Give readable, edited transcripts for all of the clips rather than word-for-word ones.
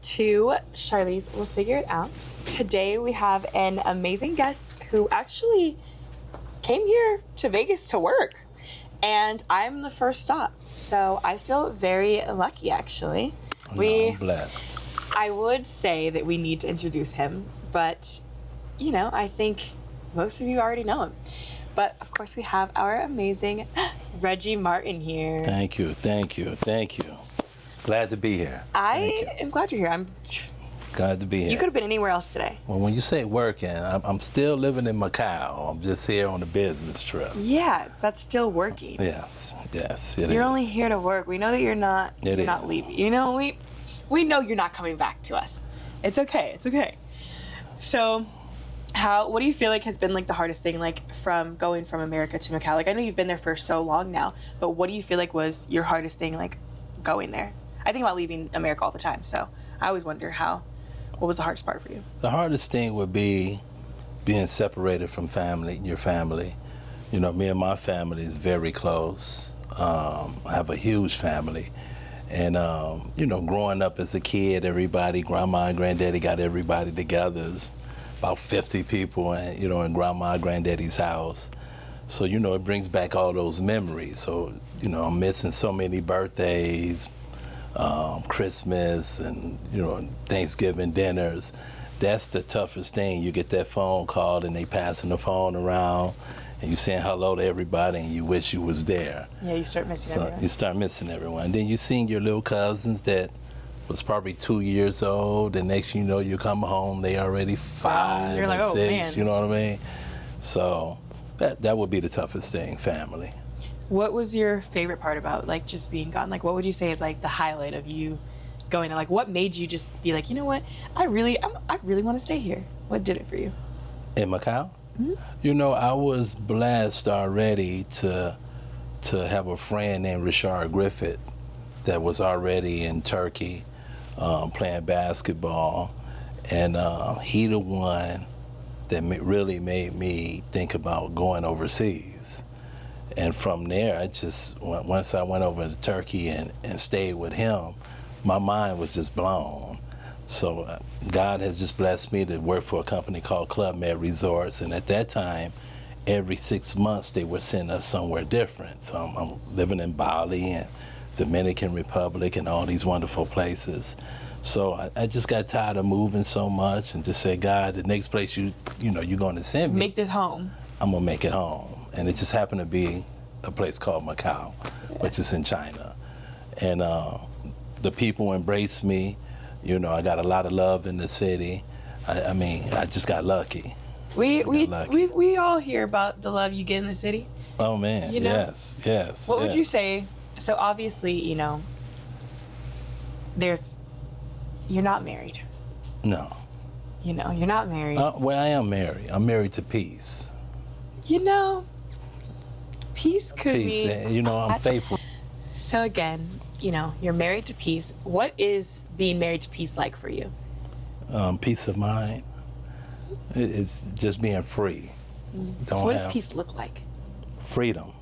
to Charlese We'll Figure It Out. Today we have an amazing guest who actually came here to Vegas to work, and I'm the first stop, so I feel very lucky actually. I'm blessed. I would say that we need to introduce him, but you know, I think most of you already know him. But of course we have our amazing Reggie Martin here. Thank you. Glad to be here. I am glad you're here. I'm glad to be here. You could have been anywhere else today. Well, when you say working, I'm still living in Macau. I'm just here on a business trip. Yeah, that's still working. Yes, You're only here to work. We know that you're not leaving. You know, we know you're not coming back to us. It's okay. So, what do you feel like has been like the hardest thing, like from going from America to Macau? Like, I know you've been there for so long now, but what do you feel like was your hardest thing, like going there? I think about leaving America all the time, so I always wonder what was the hardest part for you? The hardest thing would be being separated from your family. You know, me and my family is very close. I have a huge family. And, you know, growing up as a kid, grandma and granddaddy got everybody together. It's about 50 people, and, you know, in grandma and granddaddy's house. So, you know, it brings back all those memories. So, you know, I'm missing so many birthdays, Christmas, and, you know, Thanksgiving dinners. That's the toughest thing. You get that phone call and they passing the phone around and you saying hello to everybody and you wish you was there. Yeah, you start missing everyone. You start missing everyone. And then you seen your little cousins that was probably 2 years old. The next you know, you come home, they already 5 You're like, and 6, man. You know what I mean? So that would be the toughest thing, family. What was your favorite part about like just being gone? Like, what would you say is like the highlight of you going there? Like, what made you just be like, you know what, I really want to stay here? What did it for you? In Macau? Mm-hmm. You know, I was blessed already to have a friend named Richard Griffith that was already in Turkey playing basketball, and he the one that really made me think about going overseas. And from there, once I went over to Turkey and stayed with him, my mind was just blown. So God has just blessed me to work for a company called Club Med Resorts. And at that time, every 6 months, they would send us somewhere different. So I'm living in Bali and Dominican Republic and all these wonderful places. So I just got tired of moving so much and just said, God, the next place you're going to send me, Make this home. I'm going to make it home. And it just happened to be a place called Macau, which is in China. And the people embraced me. You know, I got a lot of love in the city. I mean, I just got lucky. We all hear about the love you get in the city. Oh man, you know? Yes. What would you say? So obviously, you know, you're not married. No. You know, you're not married. Well, I am married. I'm married to peace. You know, peace could be. You know, I'm faithful. So again, you know, you're married to peace. What is being married to peace like for you? Peace of mind. It's just being free. What does peace look like? Freedom.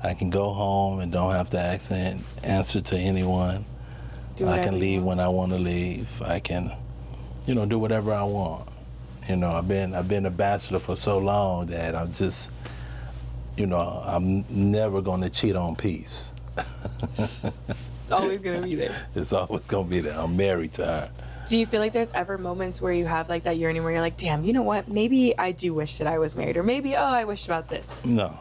I can go home and don't have to answer to anyone. I can leave when I want to leave. I can, you know, do whatever I want. You know, I've been a bachelor for so long that I'm just, you know, I'm never going to cheat on peace. It's always going to be there. It's always going to be there. I'm married to her. Do you feel like there's ever moments where you have like that yearning where you're like, damn, you know what? Maybe I do wish that I was married, or maybe, I wish about this. No.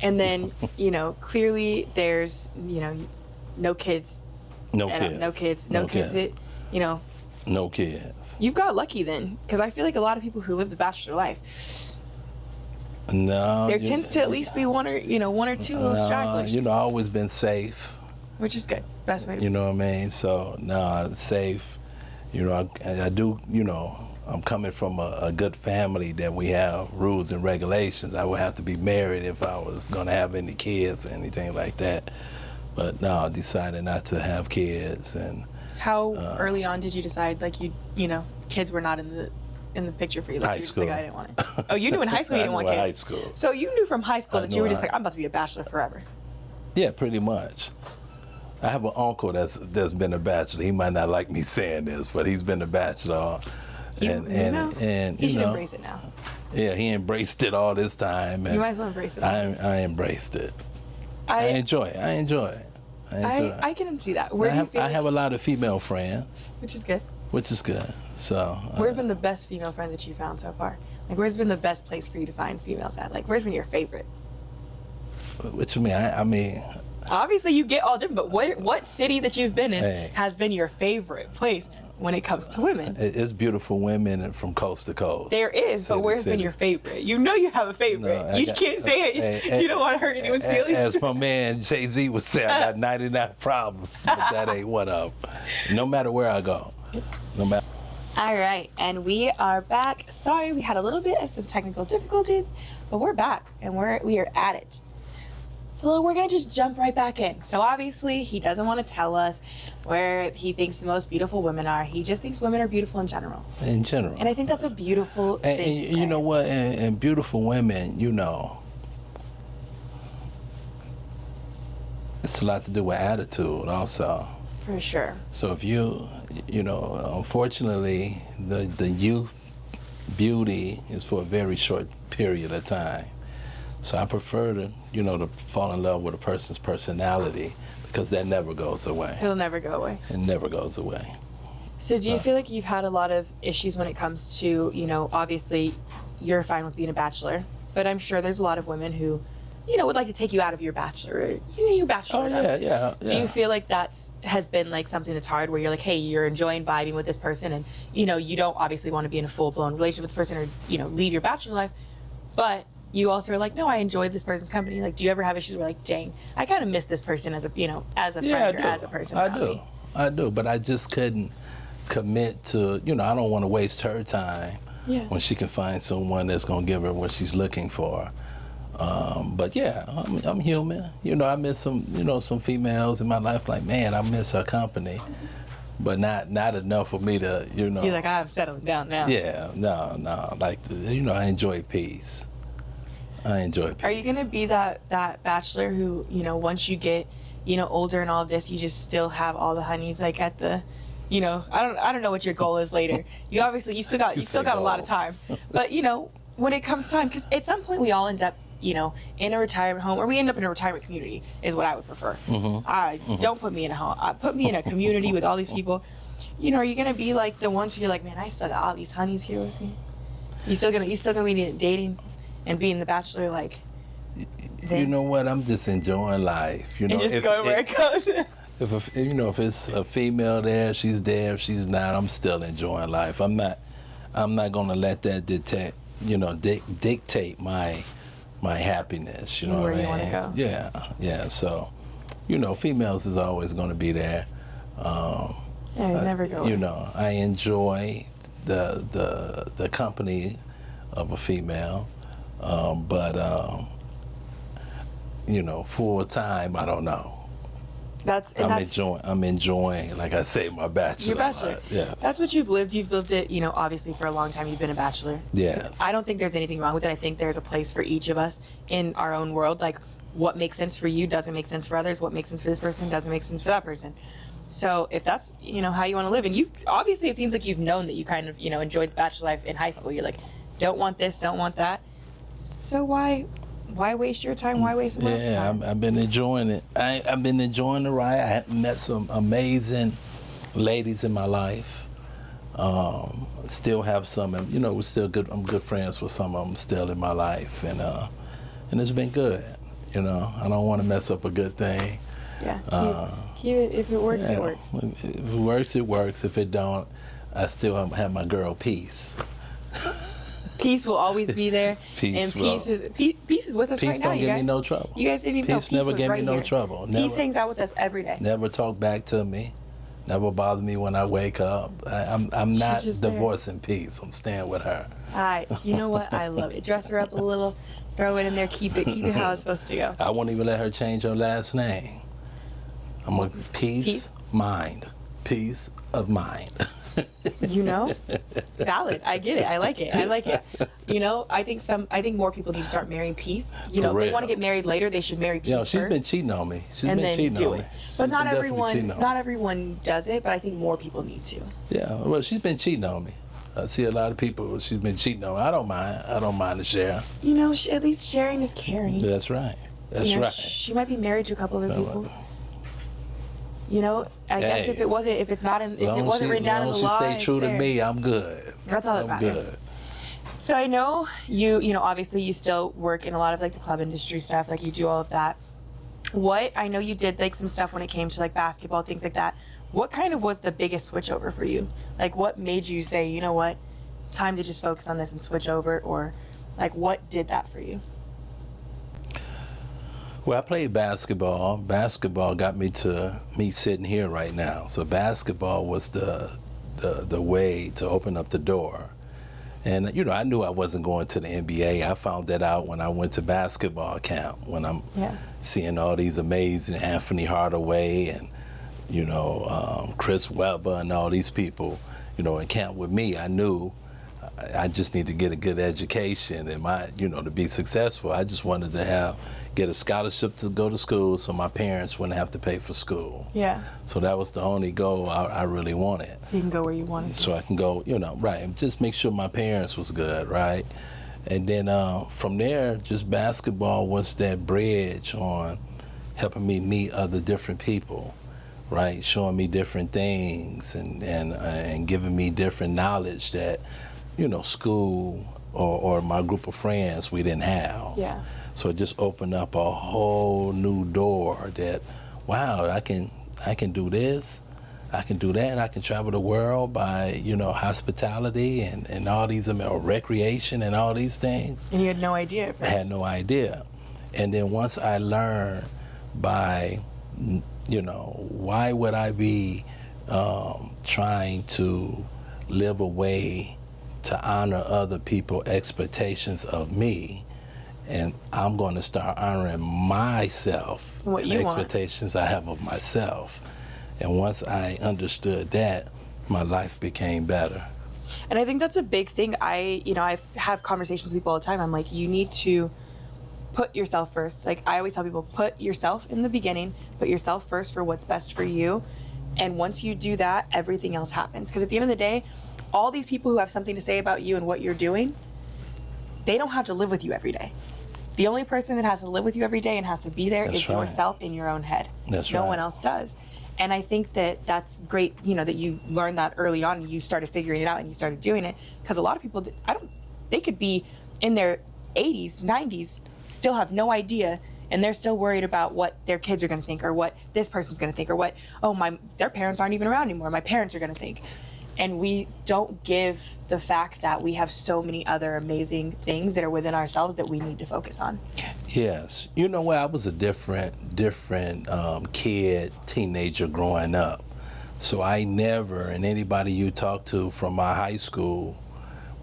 And then, you know, clearly there's, you know, no kids. No kids. You know. No kids. You've got lucky then, because I feel like a lot of people who live the bachelor life, no, there tends to at least be one or two little stragglers. You know, I've always been safe. Which is good. Best way to be. You know what I mean? So, no, safe. You know, I do, you know, I'm coming from a good family that we have rules and regulations. I would have to be married if I was going to have any kids or anything like that. But no, I decided not to have kids. And how early on did you decide, like, you know, kids were not in the picture for you? Like, high you were just school. like, I didn't want it. Oh, you knew in high school you didn't want kids? High school. So you knew from high school that you were just like, I'm about to be a bachelor forever. Yeah, pretty much. I have an uncle that's been a bachelor. He might not like me saying this, but he's been a bachelor. And he should embrace it now. Yeah, he embraced it all this time. And you might as well embrace it. I embraced it. I enjoy it. I can see that. I have a lot of female friends. Which is good. So. Where have been the best female friends that you found so far? Like, where's been the best place for you to find females at? Like, where's been your favorite? What you mean? I mean. Obviously, you get all different, but what city that you've been in has been your favorite place when it comes to women? It's beautiful women from coast to coast. There is, but where's been your favorite? You know you have a favorite. No, you can't say it. You don't want to hurt anyone's feelings. As my man Jay-Z would say, I got 99 problems, but that ain't one of them. No matter where I go. No matter. All right, and we are back. Sorry, we had a little bit of some technical difficulties, but we're back, and we are at it. So we're gonna just jump right back in. So obviously, he doesn't want to tell us where he thinks the most beautiful women are. He just thinks women are beautiful in general. In general. And I think that's a beautiful thing to say. You know what? And beautiful women, it's a lot to do with attitude, also. For sure. So if unfortunately, the youth beauty is for a very short period of time. So I prefer to fall in love with a person's personality, because that never goes away. It'll never go away. It never goes away. So do you feel like you've had a lot of issues when it comes to, obviously you're fine with being a bachelor, but I'm sure there's a lot of women who, would like to take you out of your bachelor, your bachelor. Oh, yeah. Do you feel like has been like something that's hard, where you're like, hey, you're enjoying vibing with this person, and, you don't obviously want to be in a full-blown relationship with the person, or, lead your bachelor life, but you also are like, no, I enjoy this person's company. Like, do you ever have issues where, like, dang, I kind of miss this person as a, as a friend or as a person? I do, but I just couldn't commit to, I don't want to waste her time when she can find someone that's going to give her what she's looking for. But yeah, I'm human. I miss some females in my life. Like, man, I miss her company, but not enough for me to, You're like, I'm settling down now. Yeah, no. Like, I enjoy peace. Are you gonna be that bachelor who, once you get, older and all of this, you just still have all the honeys, like at the, I don't know what your goal is later. You still got a lot of times, but when it comes time, because at some point we all end up, in a retirement home, or we end up in a retirement community, is what I would prefer. Mm-hmm. Don't put me in a home. Put me in a community with all these people. Are you gonna be like the ones who you're like, man, I still got all these honeys here with me? You still gonna be dating and being the bachelor, like? You know what? I'm just enjoying life. And just going where it goes. If it's a female there, she's there. If she's not, I'm still enjoying life. I'm not gonna let that dictate my happiness. You know where what I mean? You want to go. Yeah. So, females is always gonna be there. They never go away. I enjoy the company of a female, but full time, I don't know. I'm enjoying, like I say, my bachelor. Your bachelor. Yeah. That's what you've lived. You've lived it, obviously for a long time. You've been a bachelor. Yes. So I don't think there's anything wrong with it. I think there's a place for each of us in our own world. Like, what makes sense for you doesn't make sense for others. What makes sense for this person doesn't make sense for that person. So if that's, how you want to live, and you, obviously it seems like you've known that you kind of, enjoyed the bachelor life in high school. You're like, don't want this, don't want that. So why waste your time? Why waste someone else's time? I've been enjoying it. I've been enjoying the ride. I have met some amazing ladies in my life. Still have some, and we're still good. I'm good friends with some of them still in my life, and it's been good. I don't want to mess up a good thing. Yeah. Keep it. If it works, it works. If it works, it works. If it don't, I still have my girl Peace. Peace will always be there. Peace is with us right now, you guys. Peace don't give me no trouble. You guys didn't even know Peace never gave right me no here. trouble. Peace hangs out with us every day. Never talk back to me. Never bother me when I wake up. I'm not divorcing Peace. I'm staying with her. You know what? I love it. Dress her up a little, throw it in there, keep it how it's supposed to go. I won't even let her change her last name. I'm a peace. Mind. Peace of mind. You know, valid. I get it. I like it. I like it. You know, I think more people need to start marrying peace. You know, if they want to get married later, they should marry peace She's first. Been cheating on me. She's and been then cheating do on it. me. But not everyone does it. But I think more people need to. Yeah, well, she's been cheating on me. I see a lot of people. She's been cheating on me. I don't mind to share. You know, at least sharing is caring. That's right. That's right. She might be married to a couple other people. You know, I guess if it wasn't written down in the law, she stay true to me, I'm good. That's all that matters. Good. So I know you know, obviously you still work in a lot of like the club industry stuff, like you do all of that. I know you did like some stuff when it came to like basketball, things like that. What kind of was the biggest switch over for you? Like what made you say, you know what, time to just focus on this and switch over, or like what did that for you? Well, I played basketball. Basketball got me to me sitting here right now. So basketball was the way to open up the door. And, you know, I knew I wasn't going to the NBA. I found that out when I went to basketball camp, when I'm seeing all these amazing Anthony Hardaway and, you know, Chris Webber and all these people, you know, in camp with me. I knew I just need to get a good education and to be successful. I just wanted to get a scholarship to go to school so my parents wouldn't have to pay for school. Yeah. So that was the only goal I really wanted. So you can go where you wanted to. So I can go, you know, right, and just make sure my parents was good, right? And then from there, just basketball was that bridge on helping me meet other different people, right? Showing me different things and giving me different knowledge that, you know, school or my group of friends we didn't have. Yeah. So it just opened up a whole new door that, wow, I can do this, I can do that, I can travel the world by, you know, hospitality and all these, recreation and all these things. And you had no idea at first. I had no idea. And then once I learned by, you know, why would I be trying to live a way to honor other people's expectations of me, and I'm going to start honoring myself and the expectations I have of myself. And once I understood that, my life became better. And I think that's a big thing. I have conversations with people all the time. I'm like, you need to put yourself first. Like I always tell people, put yourself in the beginning, put yourself first for what's best for you. And once you do that, everything else happens. Because at the end of the day, all these people who have something to say about you and what you're doing, they don't have to live with you every day. The only person that has to live with you every day and has to be there is yourself in your own head. No one else does. And I think that that's great, you know, that you learned that early on and you started figuring it out and you started doing it. Because a lot of people, they could be in their 80s, 90s, still have no idea, and they're still worried about what their kids are going to think or what this person's going to think or what, their parents aren't even around anymore, my parents are going to think. And we don't give the fact that we have so many other amazing things that are within ourselves that we need to focus on. Yes. You know what? I was a different kid, teenager growing up. So I never, and anybody you talk to from my high school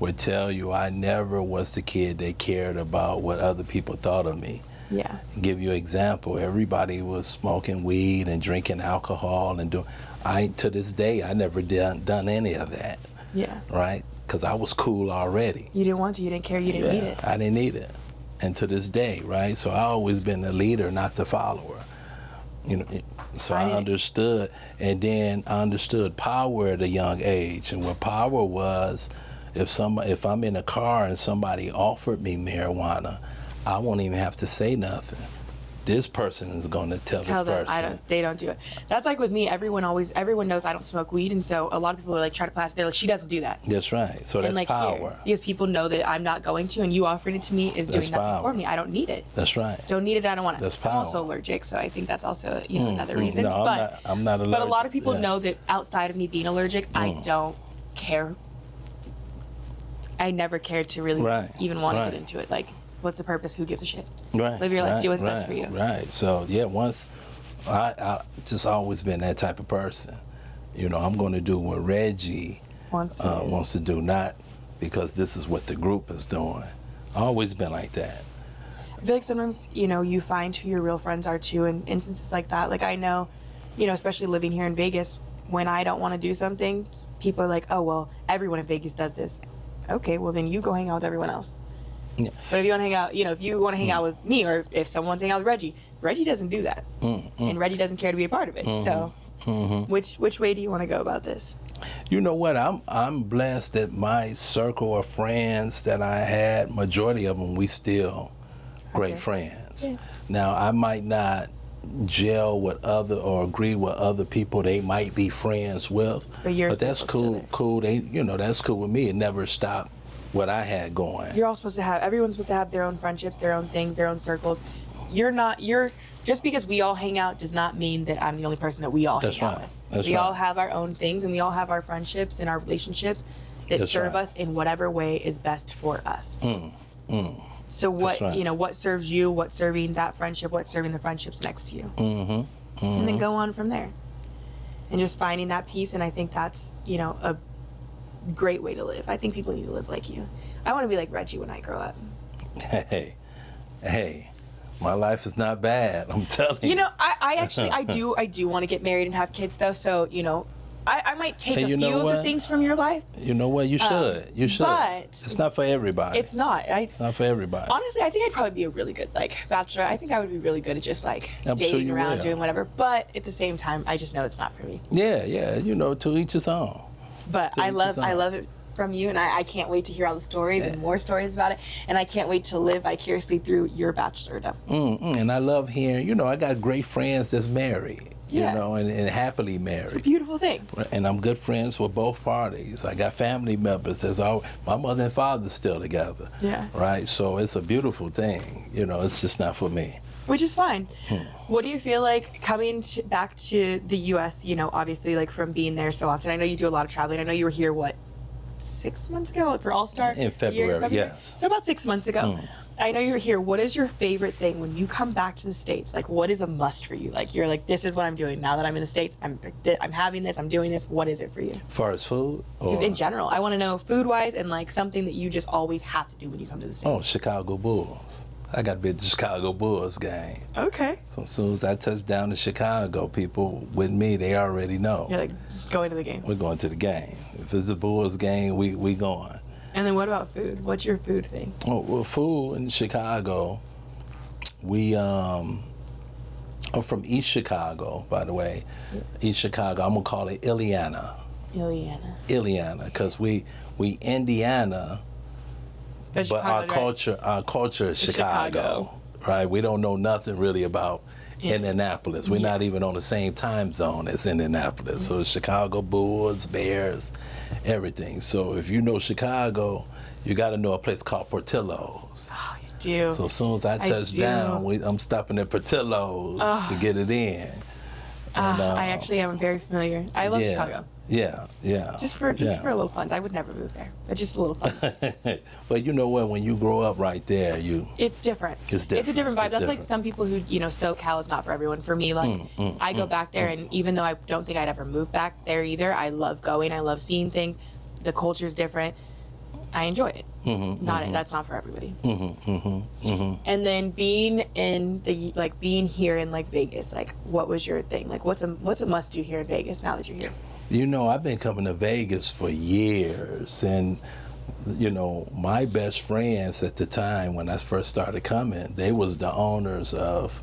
would tell you I never was the kid that cared about what other people thought of me. Yeah. Give you an example. Everybody was smoking weed and drinking alcohol and doing. To this day, I never done any of that. Yeah. Right? Because I was cool already. You didn't want to. You didn't care. You didn't need it. I didn't need it. And to this day, right? So I always been the leader, not the follower. You know. So I understood, and then I understood power at a young age, and what power was. If I'm in a car and somebody offered me marijuana, I won't even have to say nothing. This person is going to tell this person. They don't do it. That's like with me. Everyone knows I don't smoke weed, and so a lot of people are like try to pass it. They're like, she doesn't do that. That's right. So that's power. Because people know that I'm not going to, and you offering it to me is doing nothing for me. I don't need it. That's right. Don't need it. I don't want it. That's power. I'm also allergic, so I think that's also another reason. No, I'm not allergic. But a lot of people know that outside of me being allergic, I don't care. I never cared to really even want to get into it. Like, what's the purpose? Who gives a shit? Right. Live your life. Do what's best for you. Right. So once I just always been that type of person. You know, I'm going to do what Reggie wants to do, not because this is what the group is doing. Always been like that. I feel like sometimes, you find who your real friends are too, in instances like that. Like I know, especially living here in Vegas, when I don't want to do something, people are like, oh, well, everyone in Vegas does this. Okay, well, then you go hang out with everyone else. Yeah. But if you want to hang out, if you want to hang out with me, or if someone's hanging out with Reggie doesn't do that. And Reggie doesn't care to be a part of it. So which way do you want to go about this? You know what? I'm blessed that my circle of friends that I had, majority of them, we still great friends. Yeah. Now, I might not gel with other or agree with other people they might be friends with, but that's cool. That's cool with me. It never stopped what I had going. Everyone's supposed to have their own friendships, their own things, their own circles. Just because we all hang out does not mean that I'm the only person that we all hang out with. We all have our own things, and we all have our friendships and our relationships that serve us in whatever way is best for us. So what serves you, what's serving that friendship, what's serving the friendships next to you. And then go on from there. And just finding that peace, and I think that's, a great way to live. I think people need to live like you. I want to be like Reggie when I grow up. Hey, my life is not bad, I'm telling you. I do want to get married and have kids though, so, I might take a few of the things from your life. You know what? You should. But it's not for everybody. It's not. It's not for everybody. Honestly, I think I'd probably be a really good bachelor. I think I would be really good at just dating around, doing whatever. But at the same time, I just know it's not for me. Yeah. To each his own. But I love it from you, and I can't wait to hear all the stories and more stories about it. And I can't wait to live vicariously through your bachelordom. And I love hearing. I got great friends that's married. And happily married. It's a beautiful thing. And I'm good friends with both parties. I got family members that's all, my mother and father's still together. Yeah. Right? So it's a beautiful thing. It's just not for me. Which is fine. What do you feel like coming back to the U.S., obviously from being there so often? I know you do a lot of traveling. I know you were here, 6 months ago for All-Star? In February, yes. So about 6 months ago. I know you were here. What is your favorite thing when you come back to the States? What is a must for you? You're like, this is what I'm doing now that I'm in the States. I'm having this. I'm doing this. What is it for you? As far as food? Just in general. I want to know food-wise and something that you just always have to do when you come to the States. Oh, Chicago Bulls. I got to be at the Chicago Bulls game. Okay. So as soon as I touch down to Chicago, people with me, they already know. You're going to the game. We're going to the game. If it's a Bulls game, we going. And then what about food? What's your food thing? Oh, well, food in Chicago, we I'm from East Chicago, by the way. East Chicago, I'm going to call it Illiana, because we Indiana, but our culture is Chicago, right? We don't know nothing really about Indianapolis. We're not even on the same time zone as Indianapolis. So it's Chicago Bulls, Bears, everything. So if you know Chicago, you got to know a place called Portillo's. Oh, you do. So as soon as I touch down, I'm stopping at Portillo's to get it in. I actually am very familiar. I love Chicago. Yeah. Just for a little fun. I would never move there, but just a little fun. But you know what? When you grow up right there, it's different. It's a different vibe. That's like some people who SoCal is not for everyone. For me, I go back there, and even though I don't think I'd ever move back there either, I love going. I love seeing things. The culture's different. I enjoy it. That's not for everybody. And then being in being here in Vegas, what was your thing? What's a must do here in Vegas now that you're here? I've been coming to Vegas for years, and my best friends at the time when I first started coming, they was the owners of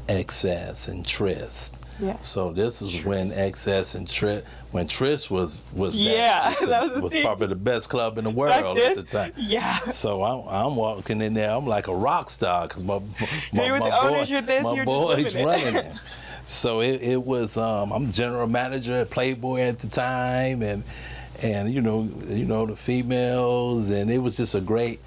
Excess and Tryst. Yeah. So this is when Excess and Tryst, when Tryst was probably the best club in the world at the time. Yeah. So I'm walking in there, I'm like a rock star because my boy's running it. So it was I'm general manager at Playboy at the time, and the females, and it was just a great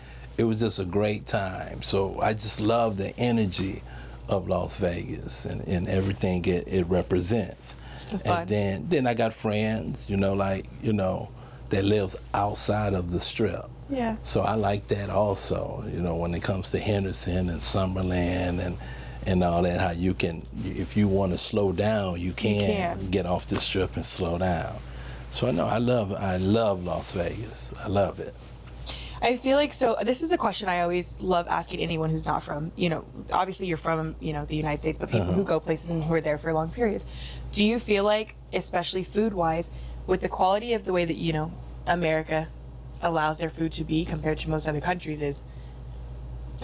time. So I just love the energy of Las Vegas and everything it represents. It's the fun. And then I got friends, that lives outside of the Strip. Yeah. So I like that also, when it comes to Henderson and Summerlin and all that, how you can, if you want to slow down, you can get off the Strip and slow down. So I love Las Vegas. I love it. I feel like, so this is a question I always love asking anyone who's not from, obviously you're from, the United States, but people who go places and who are there for long periods. Do you feel like, especially food-wise, with the quality of the way that, America allows their food to be compared to most other countries is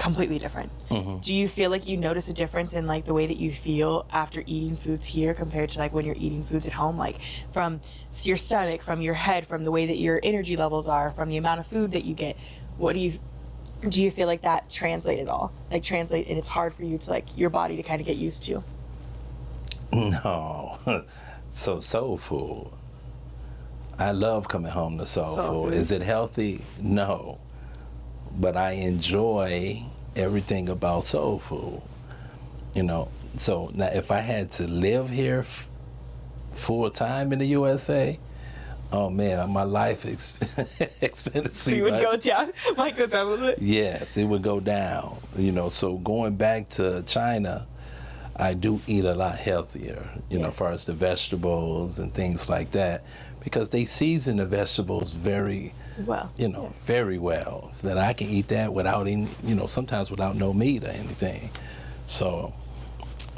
completely different. Do you feel like you notice a difference in like the way that you feel after eating foods here compared to like when you're eating foods at home, like from your stomach, from your head, from the way that your energy levels are, from the amount of food that you get? Do you feel like that translate at all? Like translate, and it's hard for you to like your body to kind of get used to? No. So soul food. I love coming home to soul food. Is it healthy? No. But I enjoy everything about soul food. So now if I had to live here full time in the USA, oh man, my life expectancy. So you would go down? Might go down a little bit? Yes, it would go down. So going back to China, I do eat a lot healthier, as far as the vegetables and things like that, because they season the vegetables very well, very well, so that I can eat that without any, sometimes without no meat or anything. So,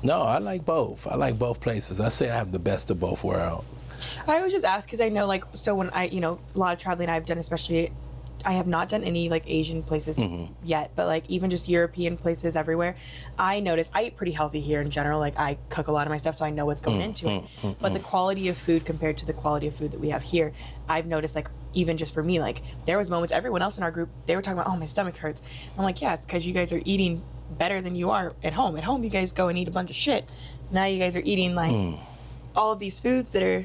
no, I like both. I like both places. I say I have the best of both worlds. I always just ask because I know, like, so when I, a lot of traveling I've done, especially, I have not done any, like, Asian places yet, but, like, even just European places everywhere, I notice, I eat pretty healthy here in general. Like, I cook a lot of my stuff, so I know what's going into it. But the quality of food compared to the quality of food that we have here, I've noticed, like, even just for me, like, there was moments, everyone else in our group, they were talking about, oh, my stomach hurts. I'm like, yeah, it's because you guys are eating better than you are at home. At home, you guys go and eat a bunch of shit. Now you guys are eating, like, all of these foods that are,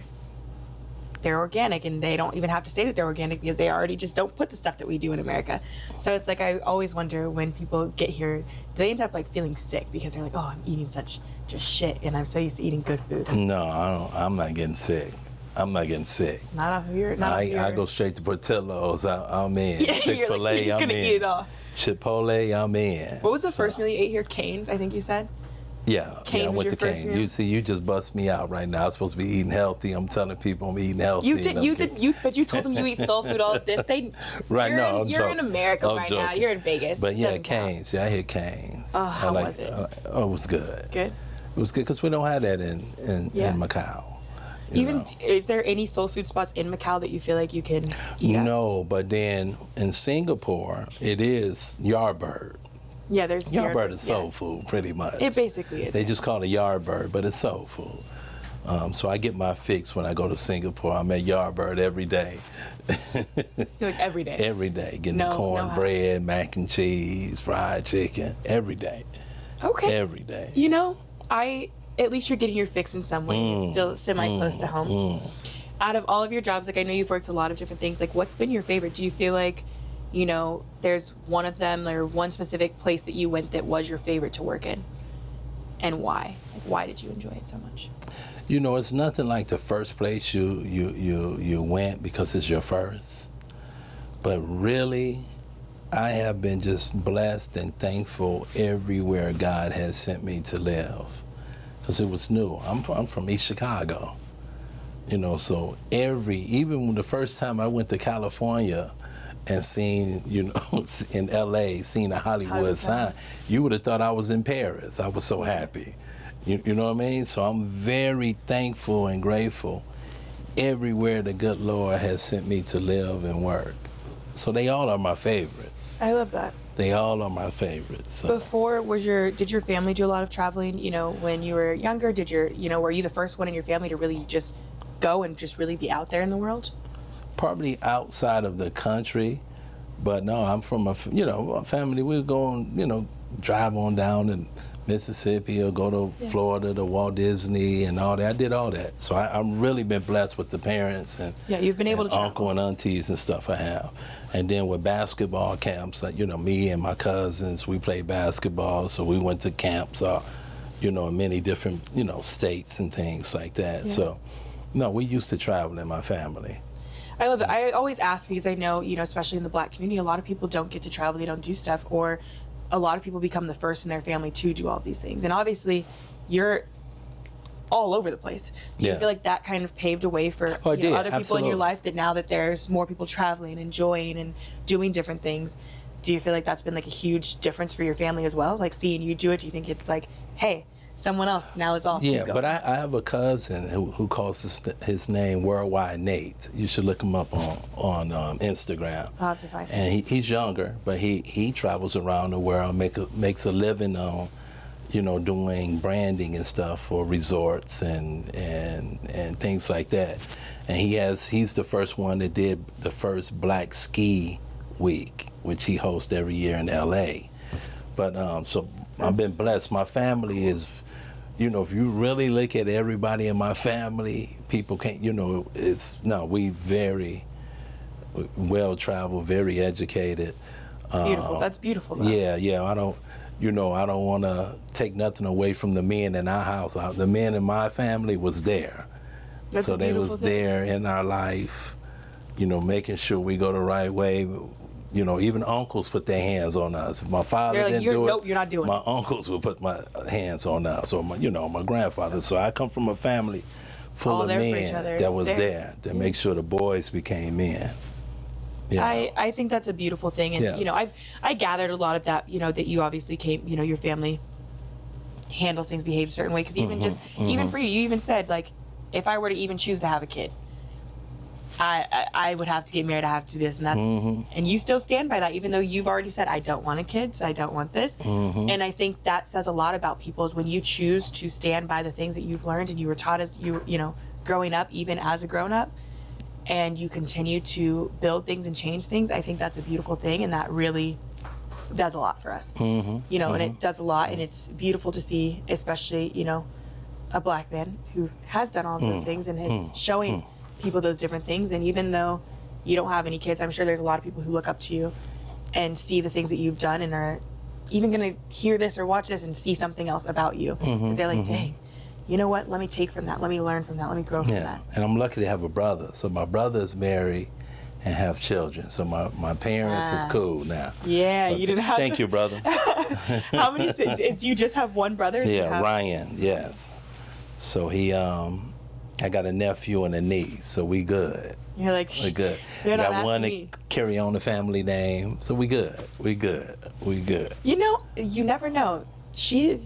they're organic, and they don't even have to say that they're organic because they already just don't put the stuff that we do in America. So it's like, I always wonder when people get here, do they end up like feeling sick because they're like, oh, I'm eating such just shit and I'm so used to eating good food? No, I'm not getting sick. I'm not getting sick. Not off of your, I go straight to Portillo's. I'm in. Yeah, Chick-fil-A, you're just I'm gonna in. eat it all. Chipotle, I'm in. What was the first meal you ate here? Cane's, I think you said? Yeah, Cane's I was went your to first Cane's. meal? You see, you just bust me out right now. I'm supposed to be eating healthy. I'm telling people I'm eating healthy. But you told them you eat soul food all of this. Right, you're in America I'm right joking. now. You're in Vegas. But yeah, Doesn't count. Cane's. Yeah, I hit Cane's. Oh, how was it? Oh, it was good. Good? It was good because we don't have that in Macau. Is there any soul food spots in Macau that you feel like you can eat at? No, but then in Singapore, it is Yardbird. Yeah, there's Yardbird is soul food, pretty much. It basically is. They just call it Yardbird, but it's soul food. So I get my fix when I go to Singapore. I'm at Yardbird every day. Like every day? Every day, getting the cornbread, mac and cheese, fried chicken, every day. Okay. Every day. At least you're getting your fix in some way. It's still semi-close to home. Out of all of your jobs, like I know you've worked a lot of different things, like what's been your favorite? Do you feel like, there's one of them or one specific place that you went that was your favorite to work in? And why? Like, why did you enjoy it so much? It's nothing like the first place you went because it's your first. But really, I have been just blessed and thankful everywhere God has sent me to live. Because it was new. I'm from East Chicago. So even the first time I went to California and seen, in LA, seen a Hollywood sign, you would have thought I was in Paris. I was so happy. You know what I mean? So I'm very thankful and grateful everywhere the good Lord has sent me to live and work. So they all are my favorites. I love that. They all are my favorites. So. Before, did your family do a lot of traveling, when you were younger? Were you the first one in your family to really just go and just really be out there in the world? Probably outside of the country, but no, I'm from a family. We go on, drive on down to Mississippi or go to Florida to Walt Disney and all that. I did all that. So I've really been blessed with the parents and you've been able to travel. Uncle and aunties and stuff I have. And then with basketball camps, like, me and my cousins, we played basketball, so we went to camps, in many different, states and things like that. Yeah. So, no, we used to travel in my family. I love it. I always ask because I know, especially in the Black community, a lot of people don't get to travel, they don't do stuff, or a lot of people become the first in their family to do all these things. And obviously, you're all over the place. Do you feel like that kind of paved a way for other people Absolutely. in your life, that now that there's more people traveling, enjoying, and doing different things, do you feel like that's been like a huge difference for your family as well? Like seeing you do it, do you think it's like, hey, someone else, now let's all keep going? But I have a cousin who calls his name Worldwide Nate. You should look him up on Instagram. I'll have to find him. And he's younger, but he travels around the world, makes a living on, doing branding and stuff for resorts and things like that. And he's the first one that did the first Black Ski Week, which he hosts every year in LA. But so I've been blessed. My family is, if you really look at everybody in my family, people can't, we very well traveled, very educated. Beautiful. That's beautiful, though. Yeah. I don't want to take nothing away from the men in our house. The men in my family was there. That's so a they was beautiful thing. there in our life, making sure we go the right way. Even uncles put their hands on us. If my father didn't do it, nope, you're not doing my it. uncles would put my hands on us, or my grandfather. So I come from a family full All of there for men each other. that was there to make sure the boys became men. Yeah. I think that's a beautiful thing, and Yes. I gathered a lot of that. That you obviously came. Your family handles things, behaves a certain way. Because even for you, you even said, like, if I were to even choose to have a kid, I would have to get married. I have to do this, and that's and you still stand by that, even though you've already said, I don't want a kid, so I don't want this. And I think that says a lot about people, is when you choose to stand by the things that you've learned and you were taught as growing up, even as a grown up, and you continue to build things and change things. I think that's a beautiful thing, and that really does a lot for us. And it does a lot, and it's beautiful to see, especially a Black man who has done all of those things and is showing people those different things. And even though you don't have any kids, I'm sure there's a lot of people who look up to you and see the things that you've done, and are even gonna hear this or watch this and see something else about you. That they're like, dang, you know what? Let me take from that. Let me learn from that. Let me grow from that. And I'm lucky to have a brother. So my brother is married and have children. So my parents is cool now. Yeah, So you didn't have Thank to. you, brother. How many? Do you just have one brother? Or do you have... Ryan. Yes. So I got a nephew and a niece. So we good. You're like, We good. They're not got one asking me. to carry on the family name. So we good. We good. You never know. She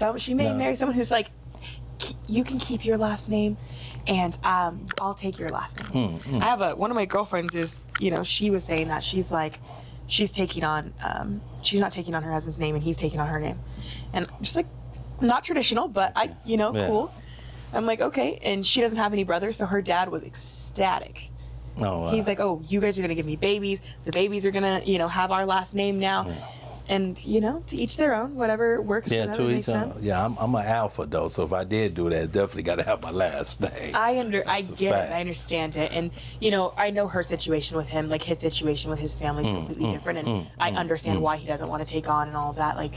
may marry someone who's like, you can keep your last name, and I'll take your last name. I have one of my girlfriends is, she was saying that she's like, she's taking on, she's not taking on her husband's name, and he's taking on her name, and I'm just like, not traditional, but cool. I'm like, okay, and she doesn't have any brothers, so her dad was ecstatic. Oh, wow. He's like, oh, you guys are gonna give me babies. The babies are gonna, have our last name now. Yeah. And to each their own, whatever works. Yeah, whatever to makes each sense. own. Yeah, I'm an alpha though, so if I did do that, definitely got to have my last name. I That's a get fact. it. I understand it, and I know her situation with him. Like, his situation with his family is completely different, and I understand why he doesn't want to take on and all of that. Like,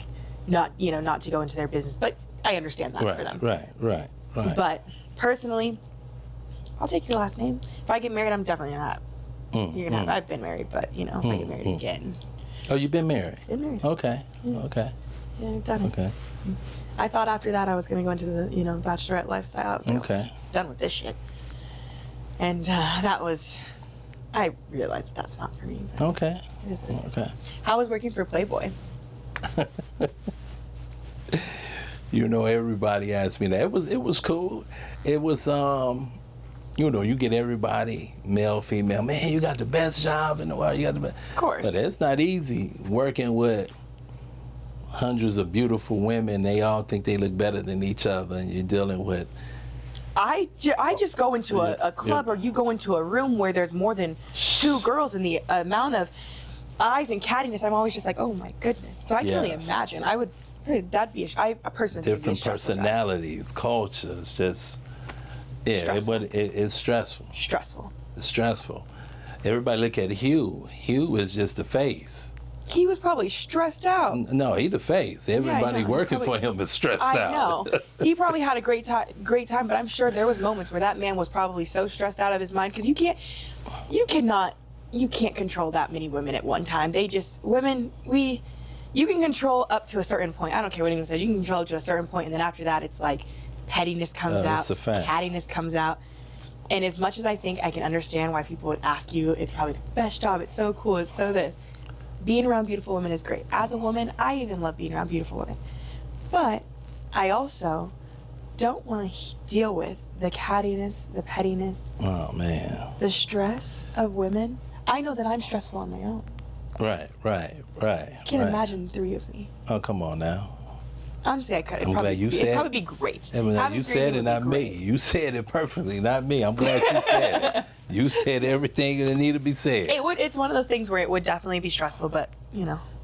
not to go into their business, but I understand that for them. Right. But personally, I'll take your last name. If I get married, I'm definitely not. You're gonna have. I've been married, but if I get married again. Oh, you've been married? Been married. Okay. Yeah. Okay. Yeah, I've done it. Okay. I thought after that I was gonna go into the bachelorette lifestyle. I was like, Okay. done with this shit. And I realized that's not for me. But Okay. it is what it is. Okay. How was working for Playboy? Everybody asked me that. It was cool. It was you get everybody, male, female. Man, you got the best job in the world. You got the best. Of course. But it's not easy working with hundreds of beautiful women. They all think they look better than each other, and you're dealing with. I just go into a club, or you go into a room where there's more than 2 girls, and the amount of eyes and cattiness, I'm always just like, oh my goodness. So I can only imagine. That'd be I personally think it'd be a Different stressful job. personalities, cultures, just Stressful. It's stressful. Stressful. It's stressful. Everybody look at Hugh. Hugh is just the face. He was probably stressed out. No, he the face. Everybody know. working Probably- for him is stressed I out. know. He probably had a great time, but I'm sure there was moments where that man was probably so stressed out of his mind, because you can't control that many women at one time. You can control up to a certain point. I don't care what anyone says. You can control up to a certain point, and then after that, it's like pettiness comes out, That's a fact. cattiness comes out. And as much as I think I can understand why people would ask you, it's probably the best job, it's so cool, it's so this. Being around beautiful women is great. As a woman, I even love being around beautiful women. But I also don't want to deal with the cattiness, the pettiness. Oh, man. The stress of women. I know that I'm stressful on my own. Right. I can't imagine 3 of me. Oh, come on now. Honestly, I could. I'm glad you said it. It'd probably be great. You said it, not me. You said it perfectly, not me. I'm glad you said it. You said everything that needed to be said. It's one of those things where it would definitely be stressful, but,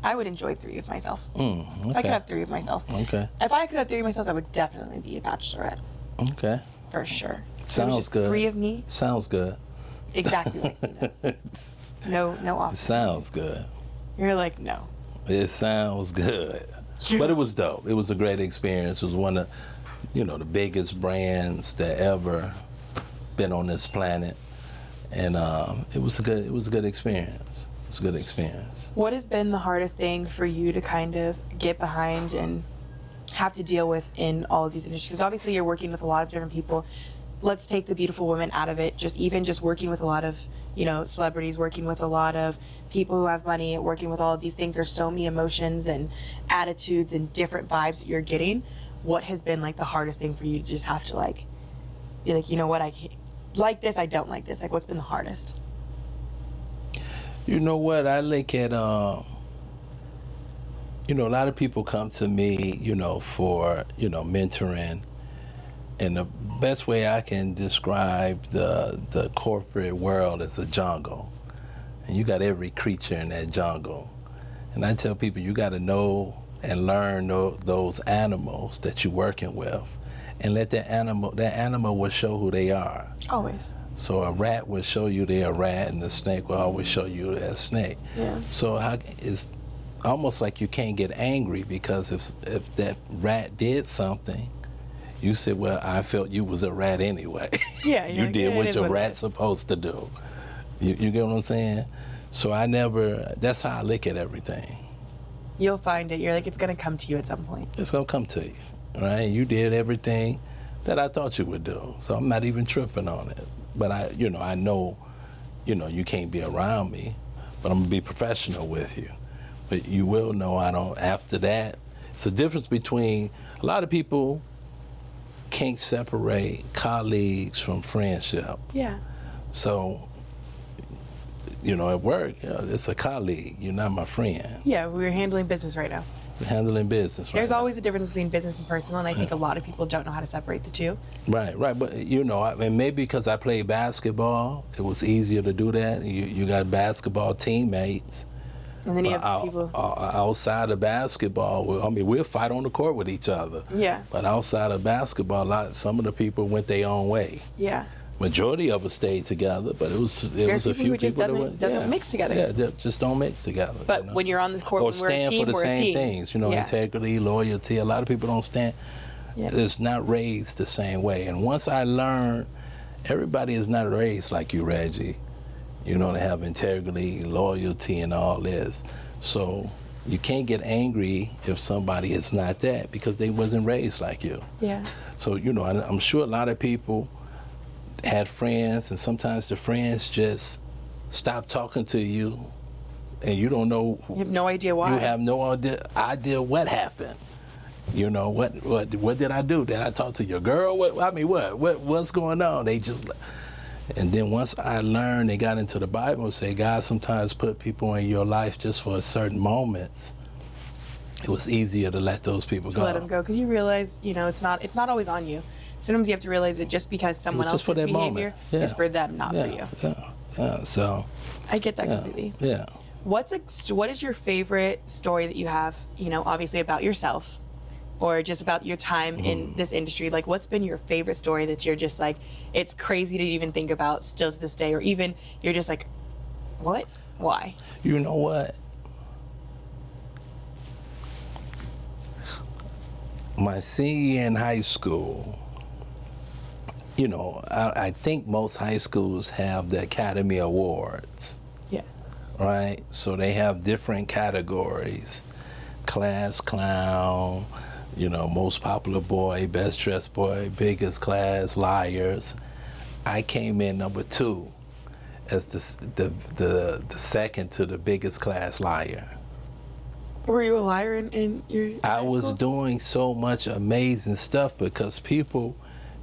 I would enjoy 3 of myself. Okay. If I could have 3 of myself. Okay. If I could have 3 of myself, I would definitely be a bachelorette. Okay. For sure. Sounds good. 3 of me. Sounds good. Exactly like me. No It sounds good. You're like, no. It sounds good. But it was dope. It was a great experience. It was one of, the biggest brands that ever been on this planet, and it was a good experience. It was a good experience. What has been the hardest thing for you to kind of get behind and have to deal with in all of these industries? Because obviously you're working with a lot of different people. Let's take the beautiful women out of it. Just working with a lot of, celebrities, working with a lot of people who have money, working with all of these things. There's so many emotions and attitudes and different vibes that you're getting. What has been like the hardest thing for you to just have to like, be like, you know what, I like this, I don't like this. Like, what's been the hardest? You know what, I look at, a lot of people come to me, for, mentoring. And the best way I can describe the corporate world is a jungle. And you got every creature in that jungle. And I tell people, you got to know and learn those animals that you're working with, and let that animal will show who they are. Always. So a rat will show you they're a rat, and the snake will always show you they're a snake. Yeah. So it's almost like you can't get angry, because if that rat did something, you said, well, I felt you was a rat anyway. Yeah. You did what your rat's supposed to do. You get what I'm saying? So that's how I look at everything. You'll find it. You're like, it's going to come to you at some point. It's going to come to you, right? You did everything that I thought you would do. So I'm not even tripping on it. But I know, you can't be around me, but I'm going to be professional with you. But you will know after that, it's a difference between, a lot of people can't separate colleagues from friendship. Yeah. So, at work, it's a colleague. You're not my friend. Yeah, we're handling business right now. We're handling business right There's now. always a difference between business and personal, and I think a lot of people don't know how to separate the two. Right. But, maybe because I played basketball, it was easier to do that. You got basketball teammates. And then you have people outside of basketball. We'll fight on the court with each other. Yeah. But outside of basketball, some of the people went their own way. Yeah. Majority of us stayed together, but it was a few who just people doesn't mix together. Yeah, just don't mix together. But when you're on the court, or when we're a stand team, for the we're a same team. things. Integrity, loyalty. A lot of people don't stand. Yeah. It's not raised the same way. And once I learned, everybody is not raised like you, Reggie. They have integrity, loyalty, and all this. So you can't get angry if somebody is not that, because they wasn't raised like you. Yeah. So, I'm sure a lot of people had friends, and sometimes the friends just stop talking to you, and you don't know. You have no idea why. You have no idea what happened. What did I do? Did I talk to your girl? What's going on? They just. And then once I learned and got into the Bible, say God sometimes put people in your life just for certain moments. It was easier to let those people go. To let them go, because you realize, it's not always on you. Sometimes you have to realize that just because someone else's behavior is for them, not for you. Yeah. So. I get that completely. Yeah. What is your favorite story that you have? Obviously about yourself, or just about your time in this industry. Like, what's been your favorite story that you're just like, it's crazy to even think about still to this day, or even you're just like, what? Why? You know what? My senior year in high school, I think most high schools have the Academy Awards. Yeah. Right? So they have different categories. Class clown, most popular boy, best dressed boy, biggest class, liars. I came in number 2 as the second to the biggest class liar. Were you a liar in your I high was school? doing so much amazing stuff because people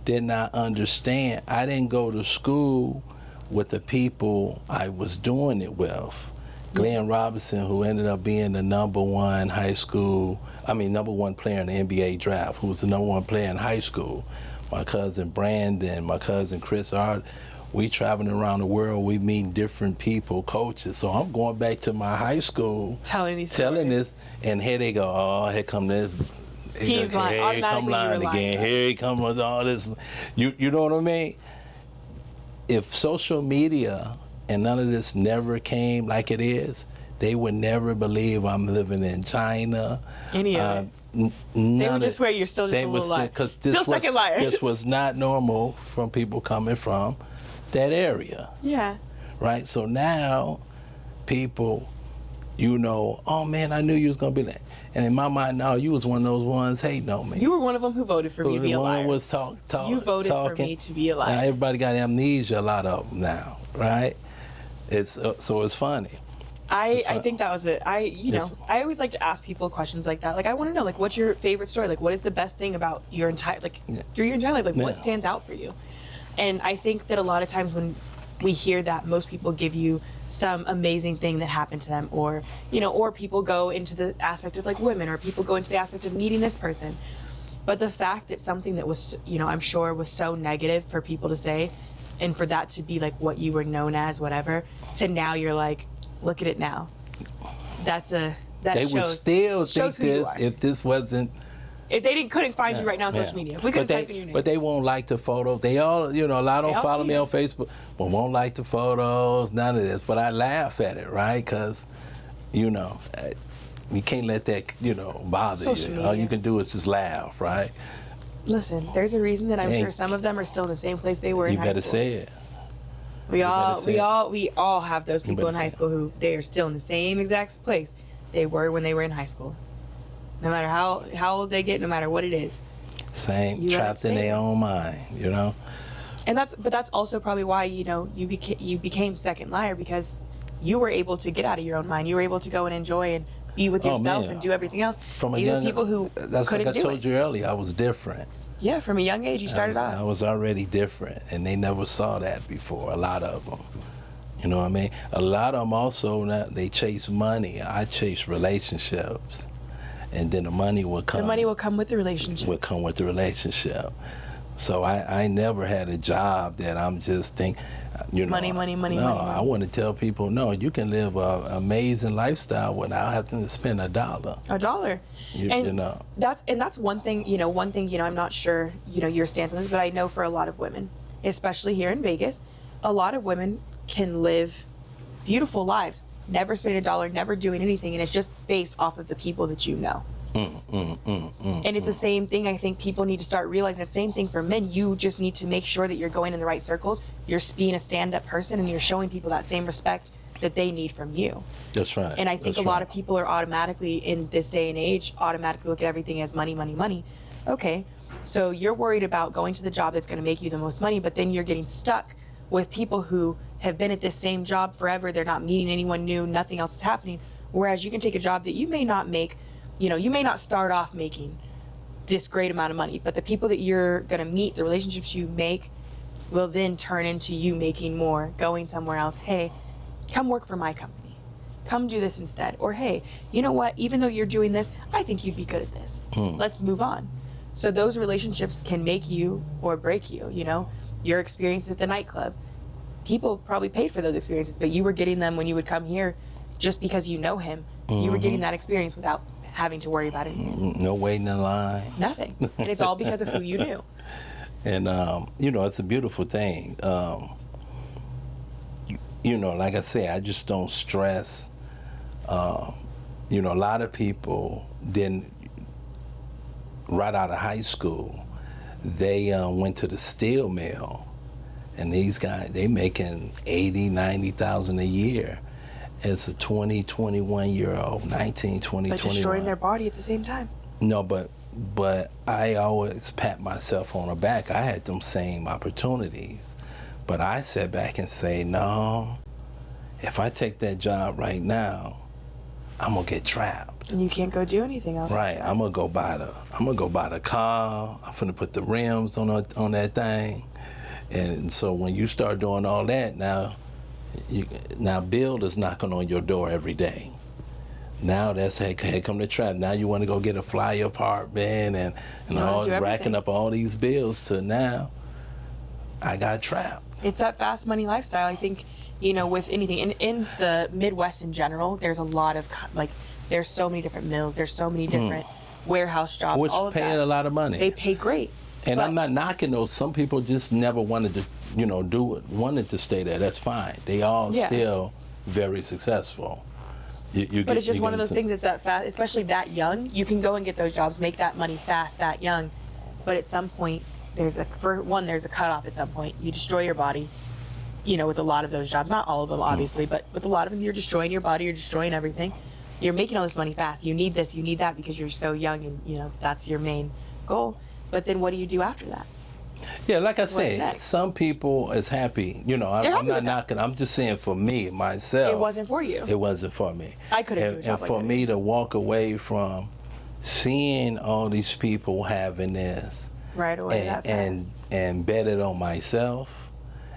did not understand. I didn't go to school with the people I was doing it with. Glenn Robinson, who ended up being the number one player in the NBA draft, who was the number 1 player in high school. My cousin Brandon, my cousin Chris Art, we traveling around the world, we meet different people, coaches. So I'm going back to my high school, telling this, and here they go, oh, here come this. He's lying. Here he come lying again. Here he come with all this. You know what I mean? If social media and none of this never came like it is, they would never believe I'm living in China. Any of it. They would just swear you're still just a little liar. Still second liar. This was not normal from people coming from that area. Yeah. Right? So now people, oh man, I knew you was going to be that. And in my mind, no, you was one of those ones hating on me. You were one of them who voted for me to be a liar. Was you voted for me to be a liar. Now everybody got amnesia, a lot of them now, right? So it's funny. I think that was it. I always like to ask people questions like that. Like, I want to know, like, what's your favorite story? Like, what is the best thing about your entire, through your entire life? Like, what stands out for you? And I think that a lot of times when we hear that, most people give you some amazing thing that happened to them, or people go into the aspect of like women, or people go into the aspect of meeting this person. But the fact that something that was, I'm sure was so negative for people to say, and for that to be like what you were known as, whatever, to now you're like, look at it now. They would still think this if this wasn't. If they couldn't find you right now on social media. If we couldn't type in your name. But they won't like the photos. They all, a lot don't follow me on Facebook, but won't like the photos, none of this. But I laugh at it, right? Because, you can't let that, bother social you. Media. All you can do is just laugh, right? Listen, there's a reason that I'm sure some of them are still in the same place they were in high school. You better say it. We all have those people in high school who they are still in the same exact place they were when they were in high school. No matter how old they get, no matter what it is. Same, trapped in their own mind, And that's also probably why you became second liar, because you were able to get out of your own mind. You were able to go and enjoy and be with yourself and do everything else. From people who couldn't do it. That's like I told you earlier, I was different. Yeah, from a young age you started out. I was already different, and they never saw that before, a lot of them. You know what I mean? A lot of them also, they chase money. I chase relationships. And then the money will come. The money will come with the relationship. Will come with the relationship. So I never had a job that I'm just money. No, I want to tell people, no, you can live an amazing lifestyle without having to spend $1. $1. That's one thing. I'm not sure your stance on this, but I know for a lot of women, especially here in Vegas, a lot of women can live beautiful lives, never spending $1, never doing anything, and it's just based off of the people that you know. And it's the same thing. I think people need to start realizing the same thing for men. You just need to make sure that you're going in the right circles, you're being a stand-up person, and you're showing people that same respect that they need from you. That's right. And I think a lot of people are automatically, in this day and age, automatically look at everything as money, money, money. Okay, so you're worried about going to the job that's going to make you the most money, but then you're getting stuck with people who have been at this same job forever. They're not meeting anyone new, nothing else is happening. Whereas you can take a job that you may not make, you may not start off making this great amount of money, but the people that you're going to meet, the relationships you make, will then turn into you making more, going somewhere else. Hey, come work for my company. Come do this instead. Or, hey, you know what? Even though you're doing this, I think you'd be good at this. Let's move on. So those relationships can make you or break you, Your experience at the nightclub. People probably paid for those experiences, but you were getting them when you would come here just because you know him. You were getting that experience without having to worry about anything. No waiting in line. Nothing. And it's all because of who you knew. And, it's a beautiful thing. Like I say, I just don't stress. A lot of people didn't, right out of high school, they went to the steel mill. And these guys, they making $80,000, $90,000 a year as a 20, 21-year-old, 19, 20, but 21. destroying their body at the same time. No, but but I always pat myself on the back. I had them same opportunities, but I sat back and say, no, if I take that job right now, I'm gonna get trapped. And you can't go do anything else. Right. I'm gonna go buy the car. I'm finna put the rims on that thing. And so when you start doing all that, now bill is knocking on your door every day. Now that's hey come the trap. Now you want to go get a fly apartment and all racking up all these bills to now I got trapped. It's that fast money lifestyle. I think, with anything in the Midwest in general, there's a lot of there's so many different mills, there's so many different warehouse jobs, which all of paying that. a lot of money. They pay great. And I'm not knocking those. Some people just never wanted to, wanted to stay there. That's fine. They all still very successful. But it's just one of those things that's that fast, especially that young. You can go and get those jobs, make that money fast that young. But at some point, there's a cutoff at some point. You destroy your body, with a lot of those jobs. Not all of them, obviously, but with a lot of them, you're destroying your body, you're destroying everything. You're making all this money fast. You need this, you need that because you're so young and, that's your main goal. But then what do you do after that? Yeah, like I said, some people is happy. I'm not knocking. I'm just saying for me, myself. It wasn't for you. It wasn't for me. I couldn't do a job and for me to walk away from seeing all these people having this right away and bet it on myself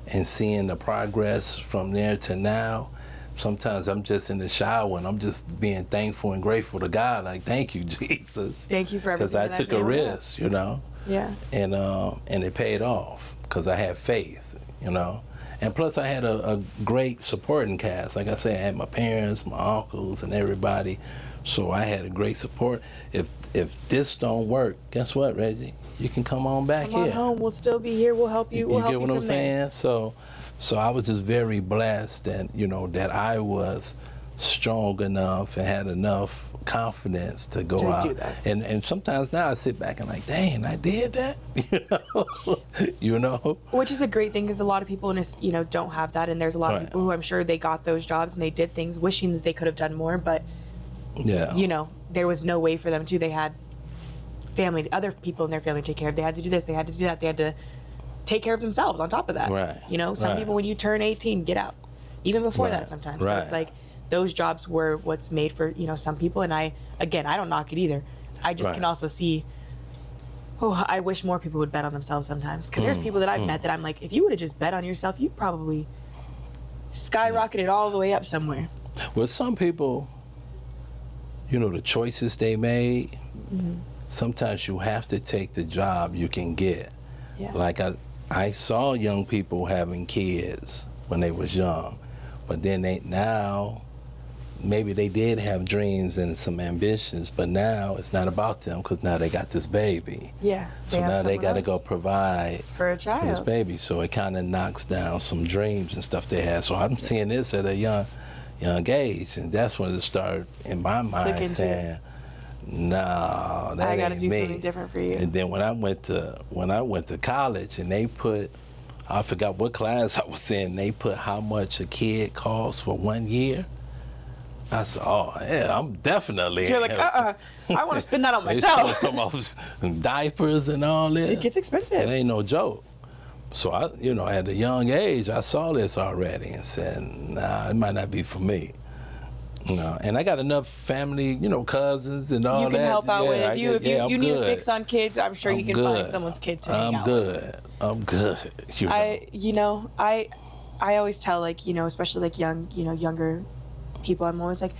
and seeing the progress from there to now. Sometimes I'm just in the shower and I'm just being thankful and grateful to God. Like, thank you, Jesus. Thank you for everything. Because I took a risk, Yeah. And it paid off because I had faith, And plus I had a great supporting cast. Like I said, I had my parents, my uncles, and everybody. So I had a great support. If this don't work, guess what, Reggie? You can come on back here. Come on home. We'll still be here. We'll help you. We'll help you from there. You get what I'm saying? So I was just very blessed that, that I was strong enough and had enough confidence to go out. Do that. And sometimes now I sit back and like, dang, I did that, Which is a great thing because a lot of people in this, don't have that, and there's a lot of people who I'm sure they got those jobs and they did things wishing that they could have done more, but there was no way for them to. They had family, other people in their family to take care of. They had to do this, they had to do that, they had to take care of themselves on top of that. Right. Some people when you turn 18 get out, even before that sometimes. So it's like those jobs were what's made for some people, and I don't knock it either. I just can also see I wish more people would bet on themselves sometimes, because there's people that I've met that I'm like, if you would have just bet on yourself, you'd probably skyrocketed all the way up somewhere. Well, some people, the choices they made, sometimes you have to take the job you can get. Like I saw young people having kids when they was young, but then maybe they did have dreams and some ambitions, but now it's not about them because now they got this baby. Yeah. So now they got to go provide for a child, for this baby. So it kind of knocks down some dreams and stuff they had. So I'm seeing this at a young age, and that's when it started in my mind saying, no, that I got to do me. something different for you. And then when I went to college, and they put, I forgot what class I was in, they put how much a kid costs for 1 year. I said, oh, yeah, I'm definitely. You're like, I want to spend that on myself. They talking diapers and all that. It gets expensive. It ain't no joke. So I, at a young age, I saw this already and said, nah, it might not be for me. And I got enough family, cousins and all that. You can help out with it. If you need good. a fix on kids, I'm sure you can find someone's kid to hang out with. I'm good. I always tell, especially younger people, I'm always like,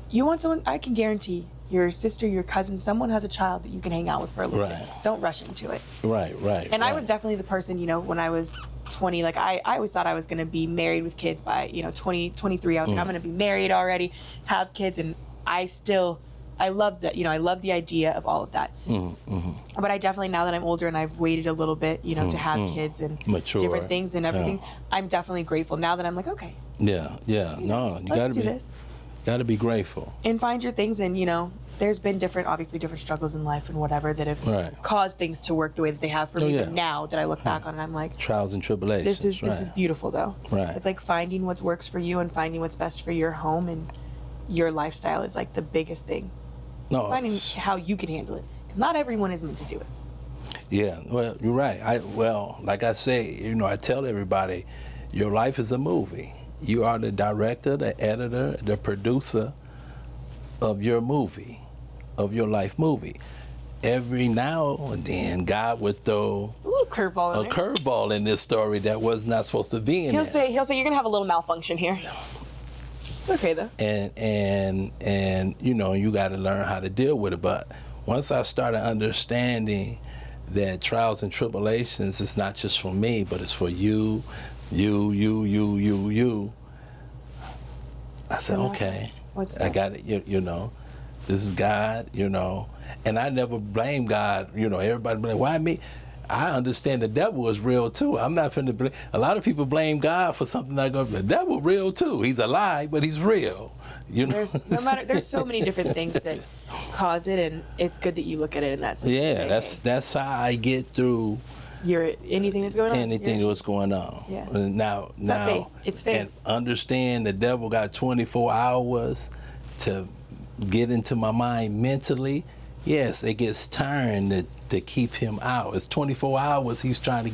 you want someone, I can guarantee your sister, your cousin, someone has a child that you can hang out with for a little bit. Don't rush into it. Right. And I was definitely the person, when I was 20, I always thought I was going to be married with kids by, 20, 23. I was like, I'm going to be married already, have kids, and I love that, I love the idea of all of that. But I definitely, now that I'm older and I've waited a little bit, to have kids and mature. Different things and everything, I'm definitely grateful now that I'm like, okay. Yeah. No, you got to be. Got to be grateful. And find your things, and there's been different struggles in life and whatever that have caused things to work the way that they have for me. But now that I look back on it, I'm like, trials and tribulations. This is beautiful though. Right. It's like finding what works for you and finding what's best for your home and your lifestyle is like the biggest thing. No. Finding how you can handle it. Because not everyone is meant to do it. Yeah, well, you're right. Like I say, I tell everybody, your life is a movie. You are the director, the editor, the producer of your movie, of your life movie. Every now and then, God would throw a little curveball in this story that was not supposed to be in He'll say, you're gonna have a little malfunction here. It's okay though. And you got to learn how to deal with it. But once I started understanding that trials and tribulations is not just for me, but it's for you. I said, okay, I got it. This is God. And I never blame God. Everybody blame, why me? I understand the devil is real too. I'm not finna blame. A lot of people blame God for something like that. The devil real too. He's alive, but he's real. There's so many different things that cause it, and it's good that you look at it in that sense. Yeah, that's how I get through. Anything that's going on. Anything that's going on. Yeah. Now, it's faith. And understand the devil got 24 hours to get into my mind mentally. Yes, it gets turned to keep him out. It's 24 hours he's trying to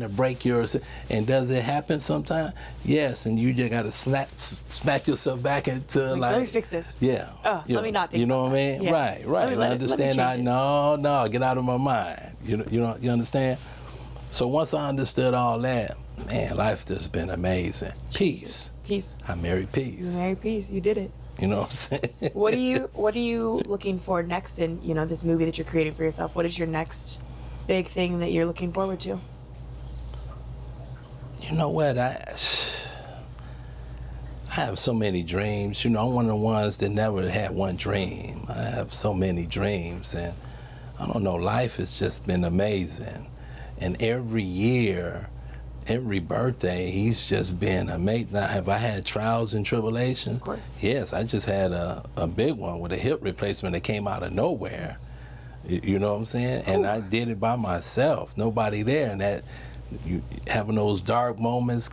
break yours. And does it happen sometimes? Yes, and you just got to smack yourself back into let me fix this. Yeah. Let me not think. You know what I mean? Yeah. Right. Let me understand. No, get out of my mind. You understand? So once I understood all that, man, life has been amazing. Peace. I married peace. You married peace. You did it. You know what I'm saying? What are you looking for next in this movie that you're creating for yourself? What is your next big thing that you're looking forward to? You know what? I have so many dreams. I'm one of the ones that never had one dream. I have so many dreams, and I don't know. Life has just been amazing, and every year, every birthday, he's just been amazing. Now, have I had trials and tribulations? Of course. Yes, I just had a big one with a hip replacement that came out of nowhere. You know what I'm saying? And I did it by myself, nobody there. And that, having those dark moments,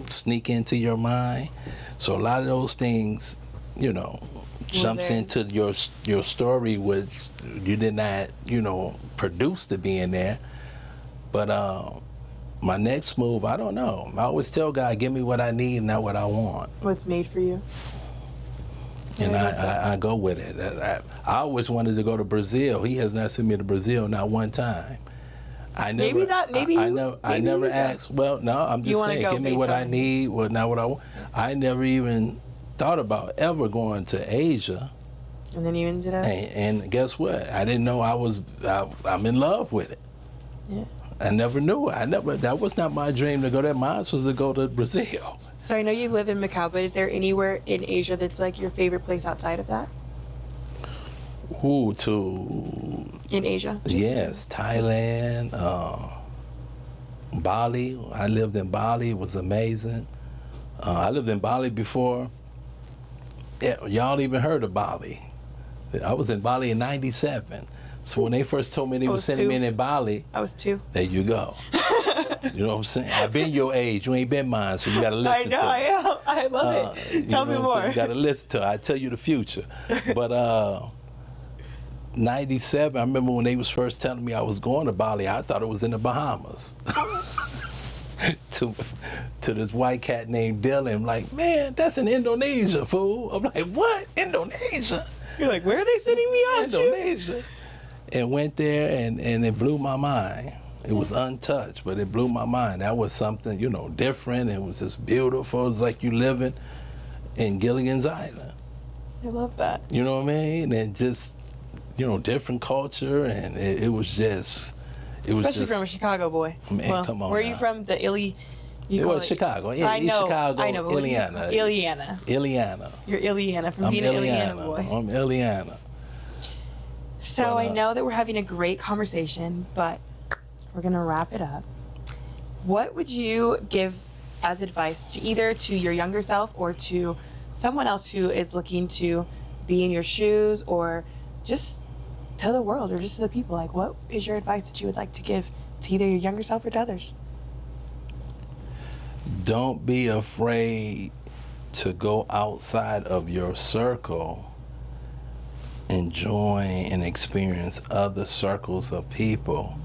sneak into your mind. So a lot of those things, jumps into your story, which you did not, produce to be in there. But my next move, I don't know. I always tell God, give me what I need, not what I want. What's made for you? And I go with it. I always wanted to go to Brazil. He has not sent me to Brazil not one time. I never asked. Well, no, I'm just saying, give me what I need, not what I want. I never even thought about ever going to Asia. And then you ended up. And guess what? I didn't know I'm in love with it. Yeah. I never knew. That was not my dream to go there. Mine was to go to Brazil. So I know you live in Macau, but is there anywhere in Asia that's like your favorite place outside of that? In Asia? Yes, Thailand, Bali. I lived in Bali. It was amazing. I lived in Bali before. Yeah, y'all even heard of Bali. I was in Bali in '97. So when they first told me they were sending me in Bali, I was 2. There you go. You know what I'm saying? I've been your age. You ain't been mine, so you got to listen to it. I know, I love it. Tell me more. You got to listen to it. I tell you the future. But 97, I remember when they was first telling me I was going to Bali, I thought it was in the Bahamas. to this white cat named Dylan. I'm like, man, that's in Indonesia, fool. I'm like, what? Indonesia? You're like, where are they sending me on Indonesia. And went there, and it blew my mind. It was untouched, but it blew my mind. That was something, different. It was just beautiful. It was like you living in Gilligan's Island. I love that. You know what I mean? And just, different culture, and it was just... Especially from a Chicago boy. Man, come on. Where are you from? The Illy... It was Chicago. Yeah, I know, Chicago, I know, but Illiana. Illiana. You're Illiana, from being an Illiana boy. I'm Illiana. So I know that we're having a great conversation, but we're going to wrap it up. What would you give as advice to your younger self or to someone else who is looking to be in your shoes, or just to the world, or just to the people? Like, what is your advice that you would like to give to either your younger self or to others? Don't be afraid to go outside of your circle enjoy and experience other circles of people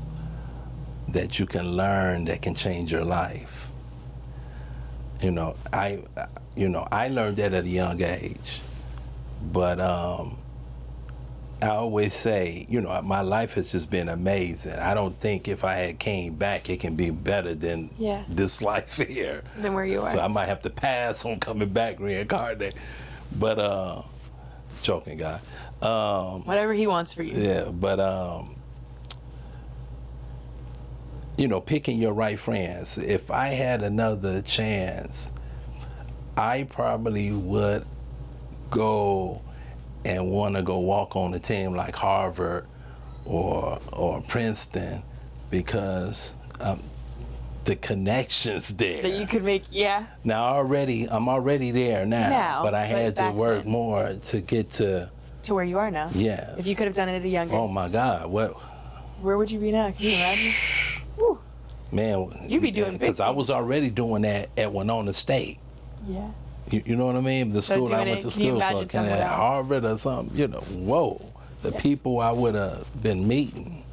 that you can learn that can change your life. I learned that at a young age, but I always say, my life has just been amazing. I don't think if I had came back, it can be better than this life here. Than where you are. So I might have to pass on coming back reincarnated. But, joking, guy. Whatever he wants for you. Yeah, but, picking your right friends. If I had another chance, I probably would go and want to go walk on a team like Harvard or Princeton, because the connections there. That you could make, Now I'm already there now, but I had to work more to get to where you are now. Yes. If you could have done it at a younger. Oh my God, where would you be now? Can you imagine? Whew. Man, you'd be doing big because I was already doing that at Winona State. Yeah. You know what I mean? The school I went to school for, kind of at Harvard or something. Whoa, the people I would have been meeting.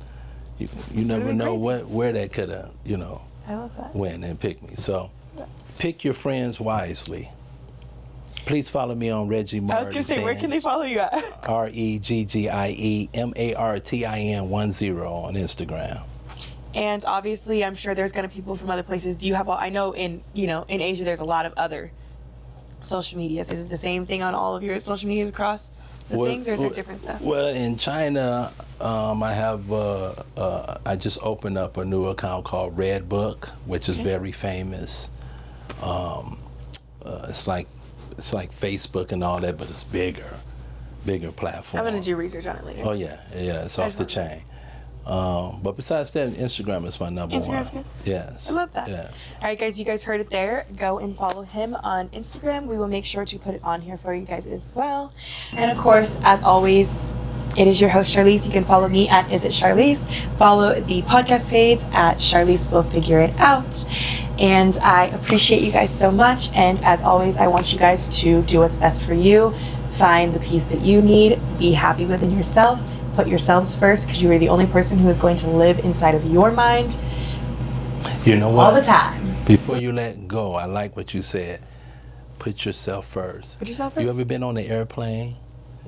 You never know where that could have, I love that. Went and picked me. So, pick your friends wisely. Please follow me on Reggie Martin. I was gonna say, where can they follow you at? ReggieMartin10 on Instagram. And obviously, I'm sure there's gonna be people from other places. Do you have? I know in Asia, there's a lot of other social medias. Is it the same thing on all of your social medias across the things, or is there different stuff? Well, in China, I have I just opened up a new account called Red Book, which is very famous. It's like Facebook and all that, but it's bigger platform. I'm gonna do research on it later. Oh yeah, it's off the chain. But besides that, Instagram is my number one. Instagram's good? Yes. I love that. Yes. All right, guys, you guys heard it there. Go and follow him on Instagram. We will make sure to put it on here for you guys as well. And of course, as always, it is your host, Charlese. You can follow me at Is It Charlese. Follow the podcast page at Charlese Will Figure It Out. And I appreciate you guys so much. And as always, I want you guys to do what's best for you. Find the peace that you need. Be happy within yourselves. Put yourselves first, because you are the only person who is going to live inside of your mind. You know what? All the time. Before you let go, I like what you said. Put yourself first. Put yourself first. You ever been on an airplane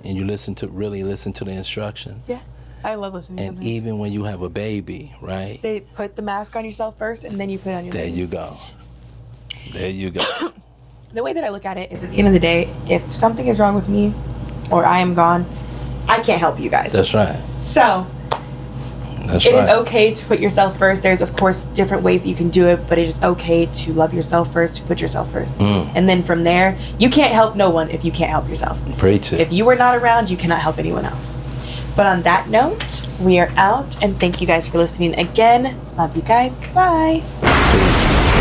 and you really listen to the instructions? Yeah, I love listening to them. And even when you have a baby, right? They put the mask on yourself first, and then you put it on your baby. There you go. There you go. The way that I look at it is, at the end of the day, if something is wrong with me or I am gone, I can't help you guys. That's right. So, it is okay to put yourself first. There's, of course, different ways that you can do it, but it is okay to love yourself first, to put yourself first. And then from there, you can't help no one if you can't help yourself. Preach it. If you are not around, you cannot help anyone else. But on that note, we are out, and thank you guys for listening again. Love you guys. Bye. Peace.